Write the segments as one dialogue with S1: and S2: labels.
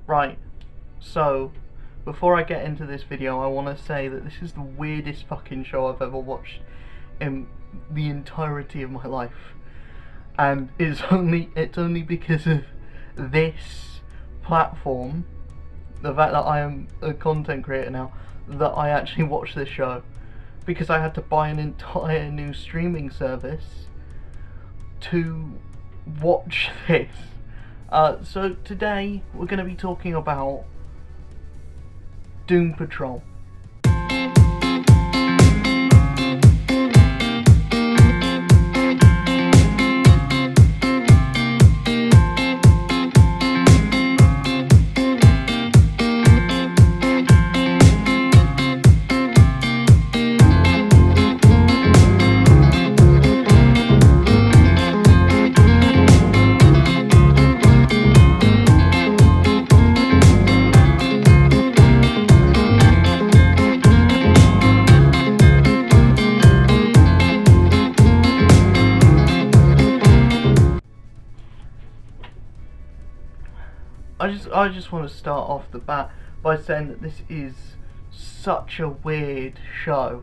S1: Right, so before I get into this video, I want to say that this is the weirdest fucking show I've ever watched in the entirety of my life, and it's only because of this platform, the fact that I am a content creator now, that I actually watch this show, because I had to buy an entire new streaming service to watch this. So today we're going to be talking about Doom Patrol. I just want to start off the bat by saying that this is such a weird show.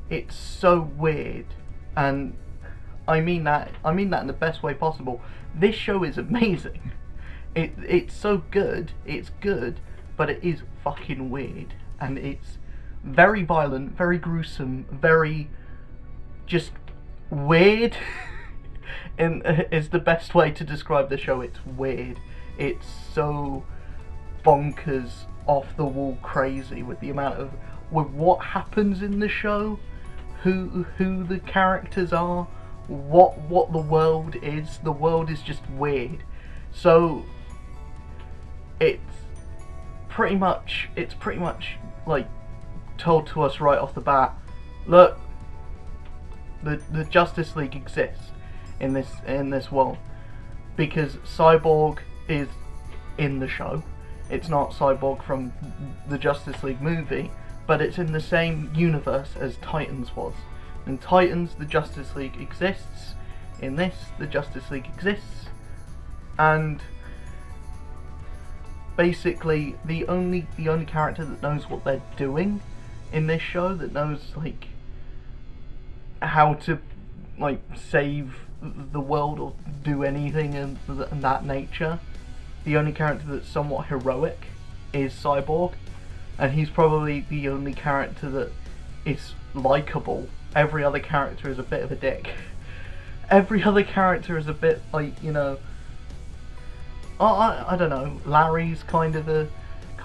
S1: It's so weird, and I mean that in the best way possible. This show is amazing. It's so good. It's good, but it is fucking weird, and it's very violent, very gruesome, very just weird. And is the best way to describe the show. It's weird. It's so bonkers, off the wall crazy with the amount of what happens in the show, who the characters are, what the world is. The world is just weird. So it's pretty much like told to us right off the bat, look, the Justice League exists in this world, because Cyborg is in the show. It's not Cyborg from the Justice League movie, but it's in the same universe as Titans was. In Titans, the Justice League exists. In this, the Justice League exists. And basically, the only character that knows what they're doing in this show, that knows like how to like save the world or do anything in that nature, the only character that's somewhat heroic is Cyborg, and he's probably the only character that is likable. Every other character is a bit of a dick. Every other character is a bit like, you know, I don't know, Larry's kind of a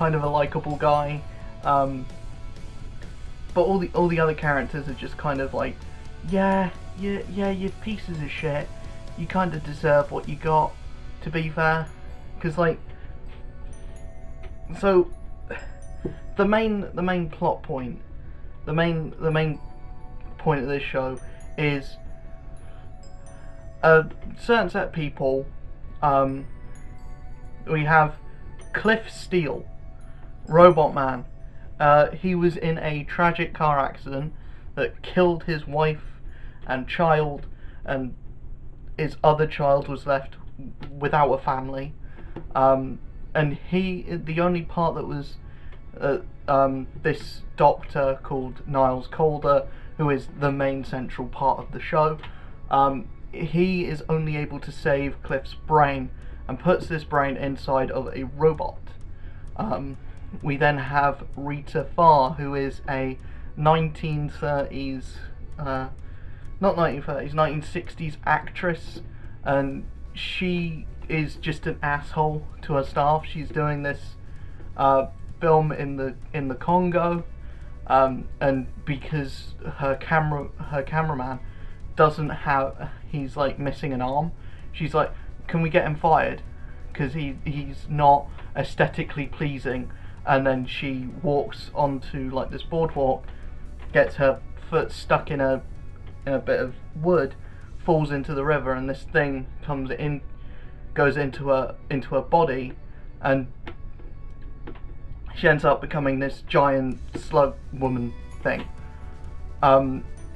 S1: likable guy, but all the other characters are just kind of like, yeah, you're pieces of shit. You kind of deserve what you got, to be fair. Because like, so the main plot point, the main point of this show is a certain set of people. We have Cliff Steele, Robot Man. He was in a tragic car accident that killed his wife and child, and his other child was left without a family. And the only part that was this doctor called Niles Calder, who is the main central part of the show, he is only able to save Cliff's brain and puts this brain inside of a robot. We then have Rita Farr, who is a 1930s, not 1930s, 1960s actress, and she is just an asshole to her staff. She's doing this film in the Congo, and because her cameraman doesn't have, he's like missing an arm, she's like, can we get him fired, because he's not aesthetically pleasing. And then she walks onto like this boardwalk, gets her foot stuck in a bit of wood, falls into the river, and this thing goes into her body, and she ends up becoming this giant slug woman thing.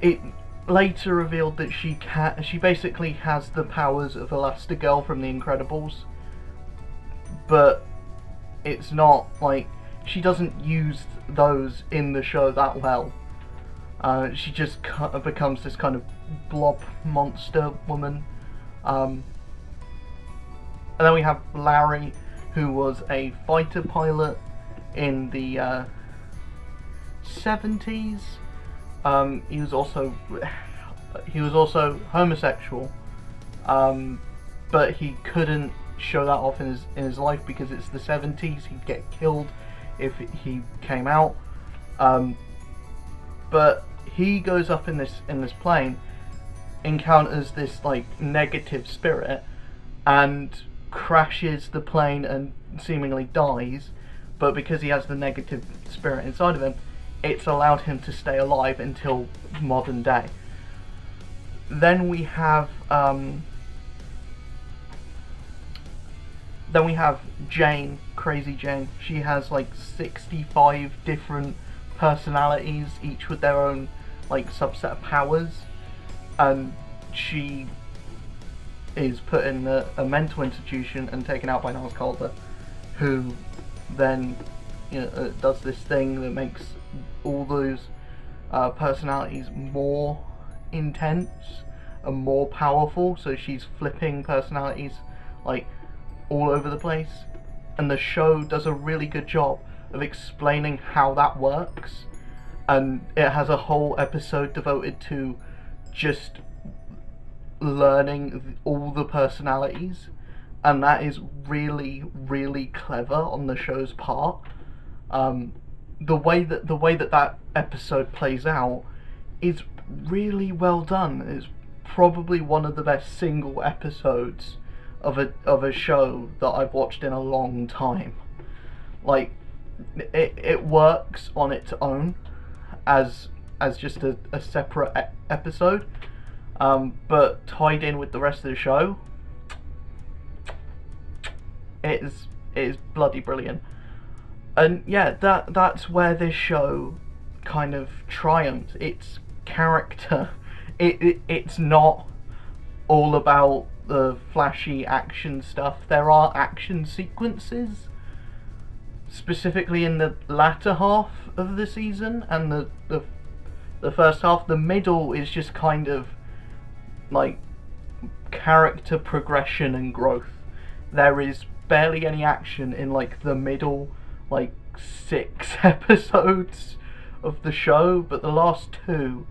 S1: It later revealed that she basically has the powers of Elastigirl from The Incredibles, but it's not like she doesn't use those in the show that well. She just becomes this kind of blob monster woman. And then we have Larry, who was a fighter pilot in the 70s. He was also homosexual, but he couldn't show that off in his life because it's the 70s. He'd get killed if he came out. But he goes up in this plane, encounters this like negative spirit, and crashes the plane and seemingly dies. But because he has the negative spirit inside of him, it's allowed him to stay alive until modern day. Then we have Jane, Crazy Jane. She has like 65 different personalities, each with their own like subset of powers, and she is put in a mental institution and taken out by Niles Calder, who then does this thing that makes all those personalities more intense and more powerful. So she's flipping personalities like all over the place, and the show does a really good job of explaining how that works, and it has a whole episode devoted to just learning all the personalities, and that is really, really clever on the show's part. The way that episode plays out is really well done. It's probably one of the best single episodes of a show that I've watched in a long time. Like, it works on its own as just a separate episode, but tied in with the rest of the show, it is bloody brilliant. And yeah, that's where this show kind of triumphs. Its character. It's not all about the flashy action stuff. There are action sequences, specifically in the latter half of the season and the first half. The middle is just kind of like character progression and growth. There is barely any action in like the middle like 6 episodes of the show, but the last 2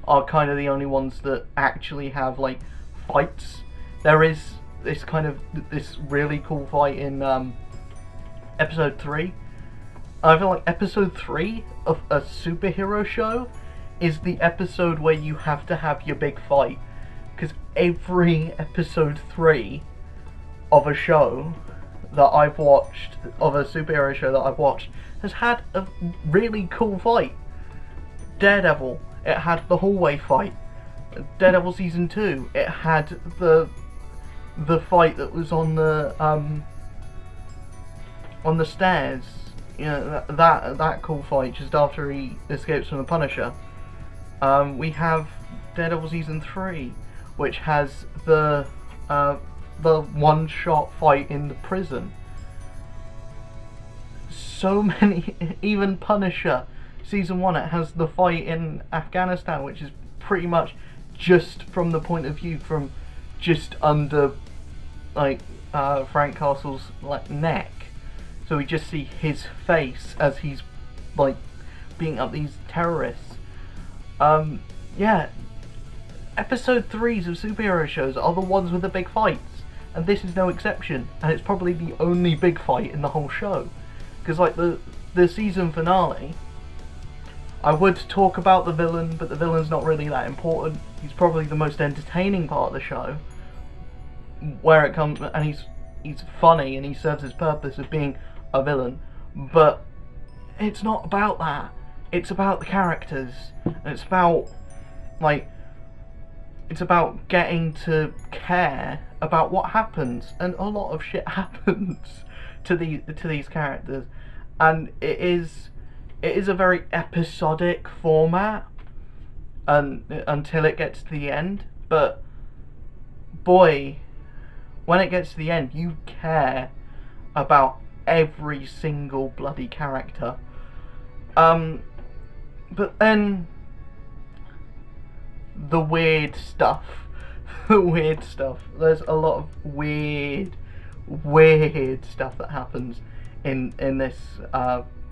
S1: are kind of the only ones that actually have like fights. There is this really cool fight in episode 3. I feel like episode 3 of a superhero show is the episode where you have to have your big fight, because every episode 3 of a show that I've watched, of a superhero show that I've watched, has had a really cool fight. Daredevil, it had the hallway fight. Daredevil season 2, it had the fight that was on the stairs. You know, that cool fight just after he escapes from the Punisher. We have Daredevil season 3, which has the one-shot fight in the prison. So many, even Punisher season 1, it has the fight in Afghanistan, which is pretty much just from the point of view from just under like Frank Castle's like neck. So we just see his face as he's like beating up these terrorists. Yeah, episode 3s of superhero shows are the ones with the big fights, and this is no exception, and it's probably the only big fight in the whole show. Because like the season finale, I would talk about the villain, but the villain's not really that important. He's probably the most entertaining part of the show, where it comes, and he's funny and he serves his purpose of being a villain, but it's not about that. It's about the characters, and it's about getting to care about what happens, and a lot of shit happens to these characters, and it is a very episodic format until it gets to the end. But boy, when it gets to the end, you care about every single bloody character. But then the weird stuff, there's a lot of weird stuff that happens in this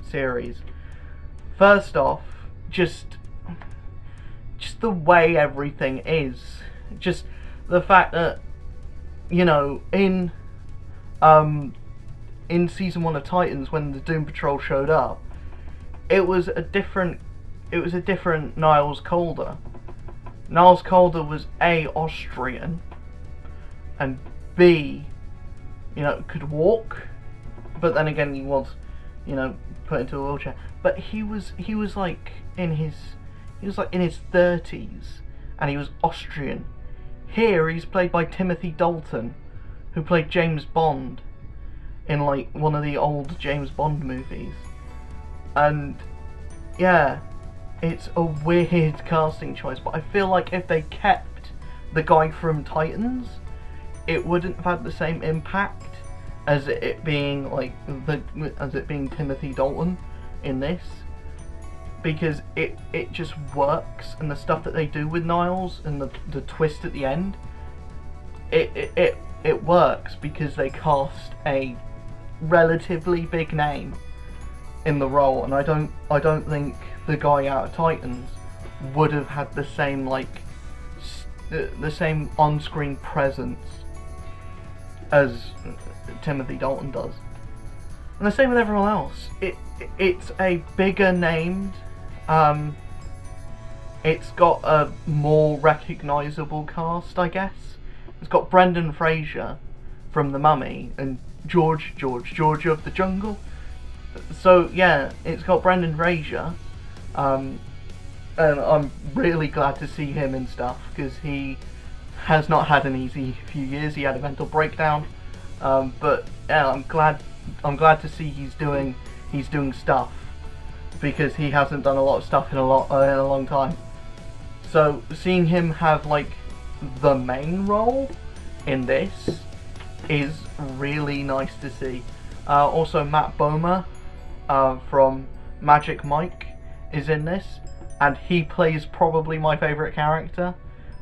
S1: series. First off, just the way everything is, just the fact that, you know, in season 1 of Titans, when the Doom Patrol showed up, it was a different Niles Caulder. Niles Caulder was A, Austrian, and B, you know, could walk, but then again he was, you know, put into a wheelchair. But he was like in his 30s, and he was Austrian. Here he's played by Timothy Dalton, who played James Bond in like one of the old James Bond movies. And yeah, it's a weird casting choice, but I feel like if they kept the guy from Titans, it wouldn't have had the same impact as it being like Timothy Dalton in this, because it just works, and the stuff that they do with Niles and the twist at the end, it works because they cast a relatively big name in the role, and I don't think the guy out of Titans would have had the same the same on-screen presence as Timothy Dalton does. And the same with everyone else. It's a bigger named, it's got a more recognisable cast, I guess. It's got Brendan Fraser from The Mummy and George of the Jungle. So yeah, it's got Brendan Fraser, and I'm really glad to see him in stuff, because he has not had an easy few years. He had a mental breakdown, but yeah, I'm glad to see he's doing stuff, because he hasn't done a lot of stuff in a long time. So seeing him have like the main role in this is really nice to see. Also, Matt Bomer from Magic Mike is in this, and he plays probably my favourite character,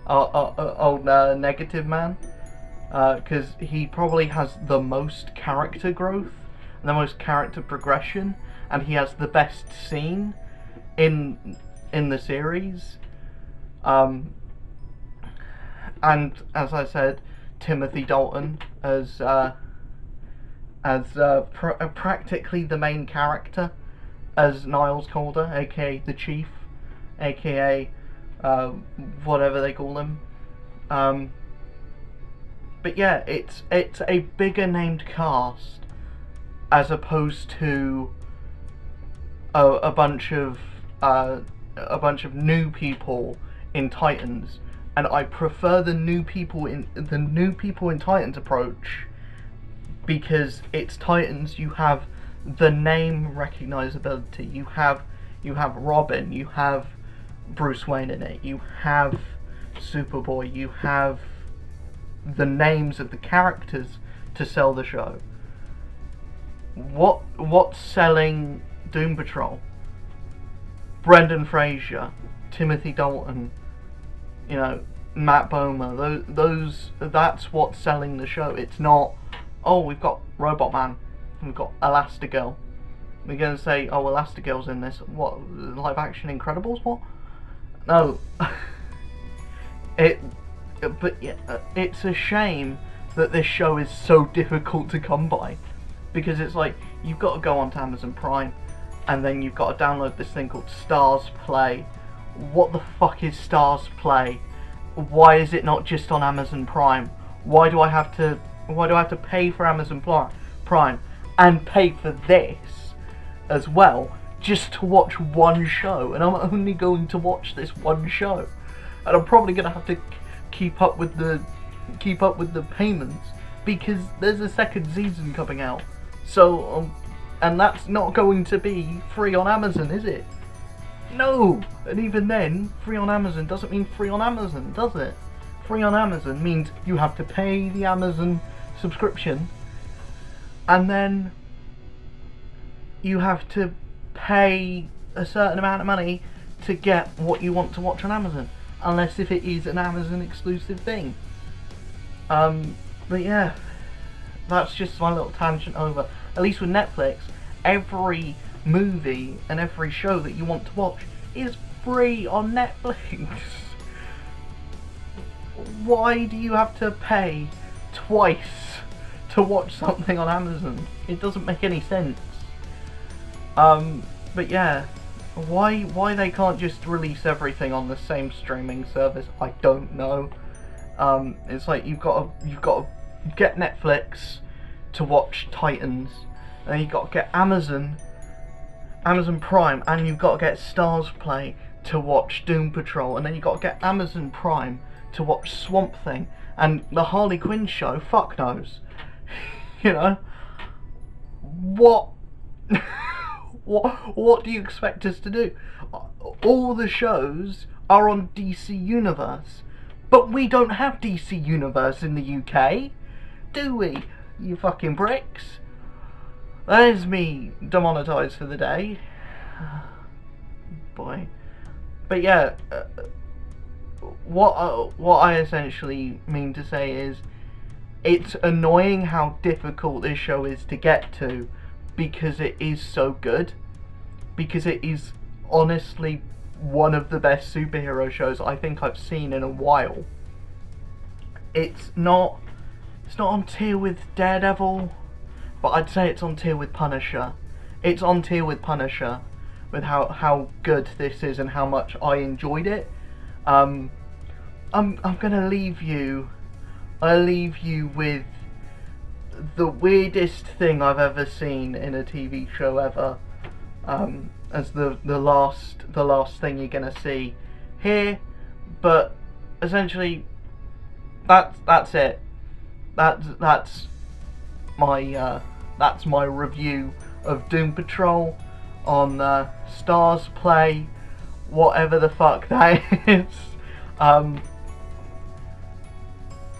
S1: Negative Man, because he probably has the most character growth and the most character progression, and he has the best scene in the series. And as I said, Timothy Dalton as practically the main character as Niles Caulder, aka the Chief, aka whatever they call him. But yeah, it's a bigger named cast as opposed to a bunch of new people in Titans, and I prefer the new people in Titans approach, because it's Titans. You have the name recognizability. You have Robin. You have Bruce Wayne in it. You have Superboy. You have the names of the characters to sell the show. What's selling Doom Patrol? Brendan Fraser, Timothy Dalton, you know, Matt Bomer. That's what's selling the show. It's not, oh, we've got Robot Man, we've got Elastigirl. We're gonna say, oh, Elastigirl's in this. What, live action Incredibles? What? No. But yeah, it's a shame that this show is so difficult to come by, because it's like, you've got to go onto Amazon Prime, and then you've got to download this thing called Stars Play. What the fuck is Stars Play? Why is it not just on Amazon Prime? Why do I have to pay for Amazon Prime and pay for this as well, just to watch one show? And I'm only going to watch this one show, and I'm probably going to have to keep up with the payments, because there's a second season coming out. So and that's not going to be free on Amazon, is it? No! And even then, free on Amazon doesn't mean free on Amazon, does it? Free on Amazon means you have to pay the Amazon subscription, and then you have to pay a certain amount of money to get what you want to watch on Amazon, unless if it is an Amazon exclusive thing. But yeah, that's just my little tangent over. At least with Netflix, every movie and every show that you want to watch is free on Netflix. Why do you have to pay twice to watch something on Amazon? It doesn't make any sense. But yeah, why they can't just release everything on the same streaming service, I don't know. It's like you've got to get Netflix to watch Titans, and then you've got to get Amazon Prime, and you've got to get Stars Play to watch Doom Patrol, and then you've got to get Amazon Prime to watch Swamp Thing, and the Harley Quinn show, fuck knows. You know? What? What do you expect us to do? All the shows are on DC Universe, but we don't have DC Universe in the UK, do we? You fucking bricks. There's me demonetised for the day. Boy. But yeah, what I essentially mean to say is, it's annoying how difficult this show is to get to, because it is so good, because it is honestly one of the best superhero shows I think I've seen in a while. It's not on tier with Daredevil, but I'd say it's on tier with Punisher. It's on tier with Punisher, with how good this is and how much I enjoyed it. I'm gonna leave you. I'll leave you with the weirdest thing I've ever seen in a TV show ever, as the last thing you're gonna see here. But essentially, that's it. That's my review of Doom Patrol on Stars Play, whatever the fuck that is.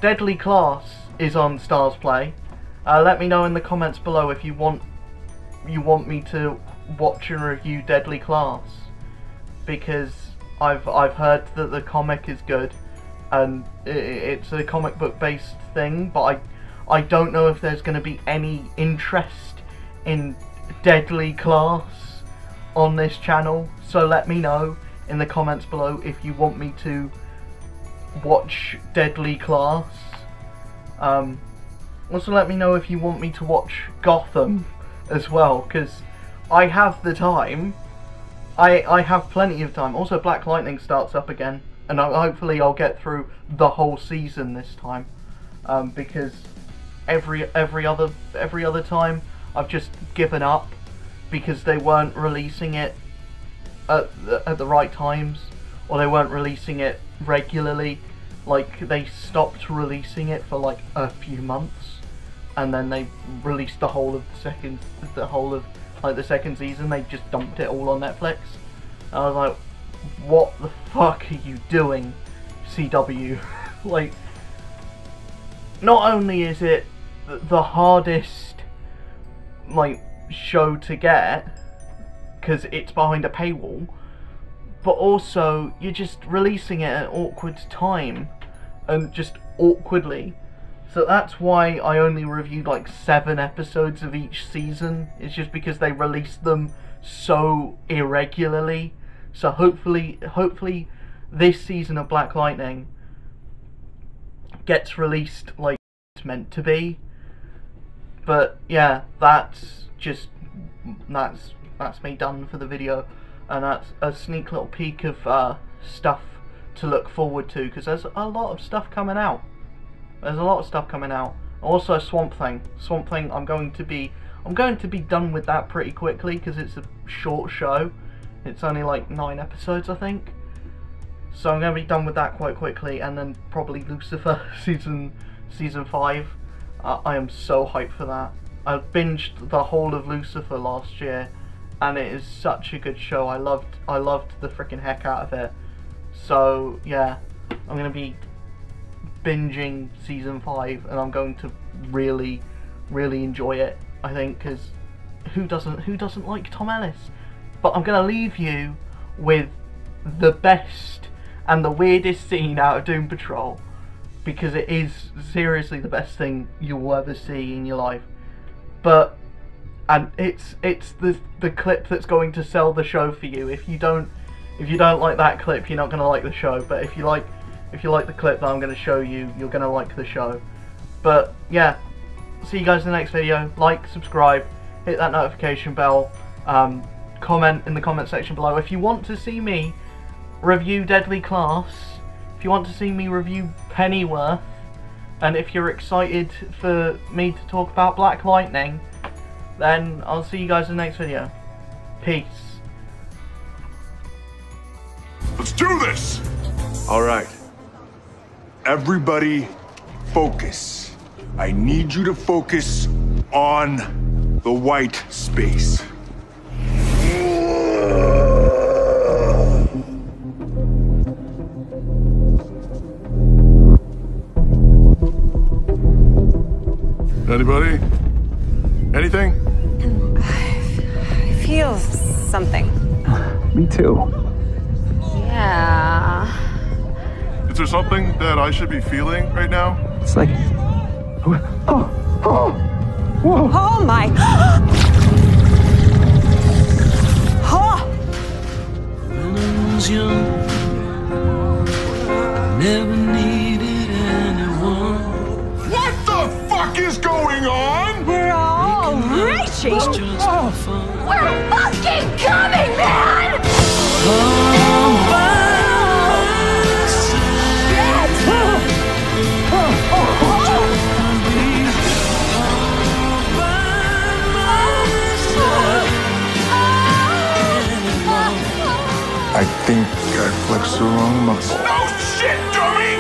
S1: Deadly Class is on Stars Play. Let me know in the comments below if you want me to watch and review Deadly Class, because I've heard that the comic is good, and it's a comic book based thing, but I don't know if there's going to be any interest in Deadly Class on this channel, so let me know in the comments below if you want me to watch Deadly Class. Also let me know if you want me to watch Gotham as well, because I have the time. I have plenty of time. Also, Black Lightning starts up again, and hopefully I'll get through the whole season this time, because every other time I've just given up because they weren't releasing it at the right times, or they weren't releasing it regularly. Like, they stopped releasing it for like a few months, and then they released the whole of the second season. They just dumped it all on Netflix. And I was like, what the fuck are you doing, CW? Like, not only is it the hardest like show to get because it's behind a paywall, but also you're just releasing it at an awkward time and just awkwardly. So that's why I only reviewed like 7 episodes of each season. It's just because they released them so irregularly. So hopefully this season of Black Lightning gets released like it's meant to be. But yeah, that's me done for the video, and that's a sneak little peek of stuff to look forward to, because there's a lot of stuff coming out. Also, Swamp Thing. I'm going to be done with that pretty quickly because it's a short show. It's only like 9 episodes, I think. So I'm going to be done with that quite quickly, and then probably Lucifer season 5. I am so hyped for that. I binged the whole of Lucifer last year, and it is such a good show. I loved the freaking heck out of it. So yeah, I'm going to be binging season 5, and I'm going to really enjoy it, I think, because who doesn't like Tom Ellis? But I'm gonna leave you with the best and the weirdest scene out of Doom Patrol, because it is seriously the best thing you will ever see in your life. And it's the clip that's going to sell the show for you. If you don't like that clip, you're not gonna like the show. But if you like the clip that I'm gonna show you, you're gonna like the show. But yeah, see you guys in the next video. Like, subscribe, hit that notification bell, comment in the comment section below. If you want to see me review Deadly Class, if you want to see me review Pennyworth, and if you're excited for me to talk about Black Lightning, then I'll see you guys in the next video. Peace.
S2: Let's do this! All right. Everybody, focus. I need you to focus on the white space. Anybody? Anything?
S3: I feel something.
S4: Me too.
S3: Yeah.
S2: Is there something that I should be feeling right now?
S4: It's like, whoa.
S3: Oh my. Oh.
S5: When I was young, never needed anyone.
S2: What the fuck is going on?
S3: We're all raging. We're fucking coming, man!
S2: I think I flexed the wrong muscle. No shit, dummy!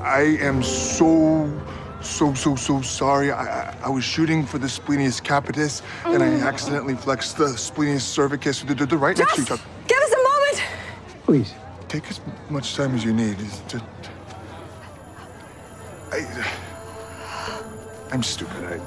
S2: I am so sorry. I was shooting for the splenius capitis, and I accidentally flexed the splenius cervicus. They're right next to each other.
S3: Give us a moment.
S4: Please.
S2: Take as much time as you need. I'm stupid.